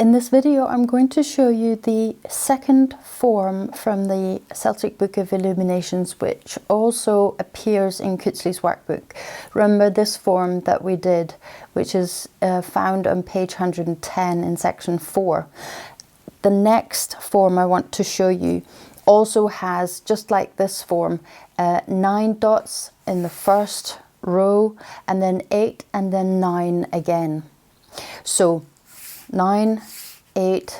In this video I'm going to show you the second form from the Celtic Book of Illuminations, which also appears in Coetsley's workbook. Remember this form that we did, which is found on page 110 in section 4. The next form I want to show you also has, just like this form, 9 dots in the first row, and then 8, and then 9 again. So 9, 8,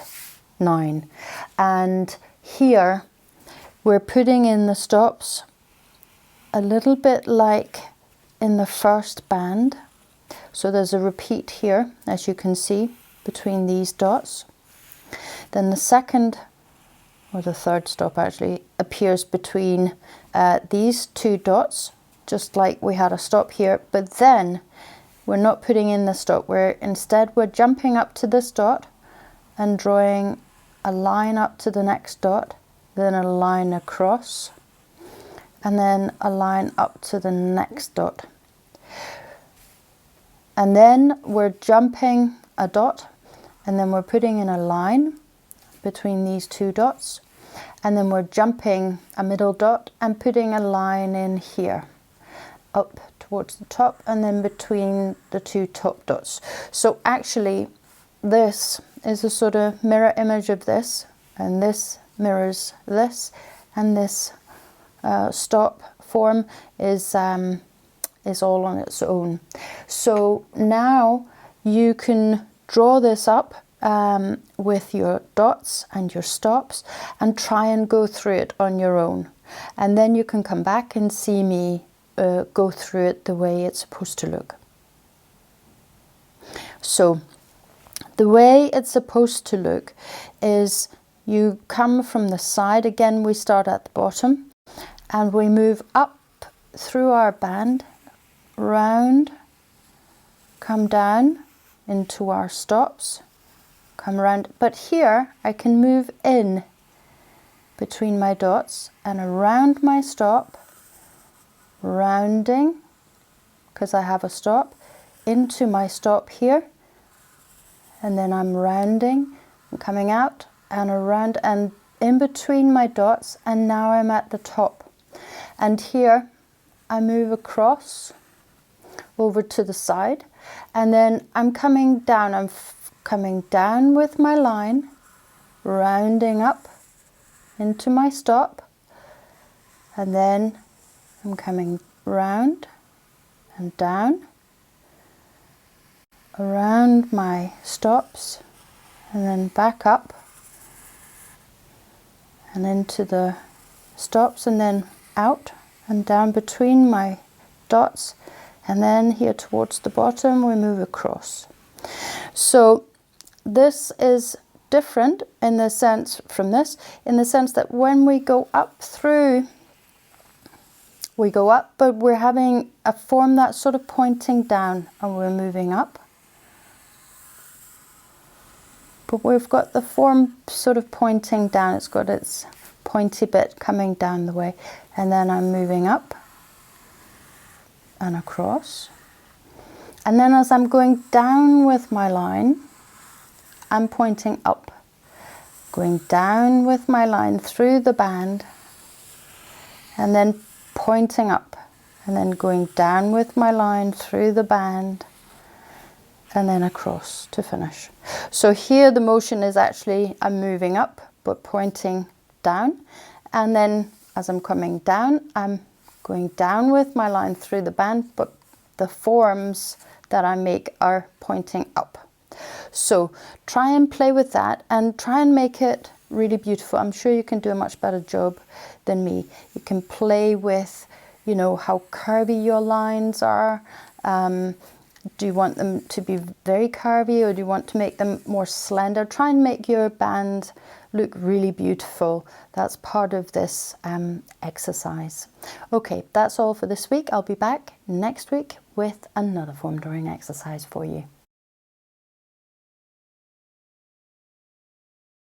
9. And here we're putting in the stops a little bit like in the first band. So there's a repeat here, as you can see, between these dots. Then the second, or the third stop actually, appears between these 2 dots, just like we had a stop here, but then we're not putting in the stop. Instead we're jumping up to this dot and drawing a line up to the next dot, then a line across, and then a line up to the next dot. And then we're jumping a dot, and then we're putting in a line between these 2 dots, and then we're jumping a middle dot and putting a line in here, up towards the top, and then between the 2 top dots. So actually this is a sort of mirror image of this, and this mirrors this, and this stop form is all on its own. So now you can draw this up with your dots and your stops and try and go through it on your own, and then you can come back and see me go through it the way it's supposed to look. So the way it's supposed to look is you come from the side. Again, we start at the bottom and we move up through our band, round, come down into our stops, come around. But here I can move in between my dots and around my stop, rounding, because I have a stop, into my stop here, and then I'm rounding and coming out and around and in between my dots, and now I'm at the top. And here I move across over to the side, and then I'm coming down. I'm coming down with my line, rounding up into my stop, and then I'm coming round and down around my stops, and then back up and into the stops, and then out and down between my dots, and then here towards the bottom we move across. So this is different in the sense from this, in the sense that when we go up through, we go up, but we're having a form that's sort of pointing down, and we're moving up. But we've got the form sort of pointing down. It's got its pointy bit coming down the way. And then I'm moving up and across. And then as I'm going down with my line, I'm pointing up. Going down with my line through the band, and then pointing up, and then going down with my line through the band, and then across to finish. So here the motion is actually I'm moving up but pointing down, and then as I'm coming down I'm going down with my line through the band, but the forms that I make are pointing up. So try and play with that and try and make it really beautiful. I'm sure you can do a much better job than me. You can play with, you know, how curvy your lines are. Do you want them to be very curvy, or do you want to make them more slender? Try and make your band look really beautiful. That's part of this exercise. Okay, that's all for this week. I'll be back next week with another form drawing exercise for you.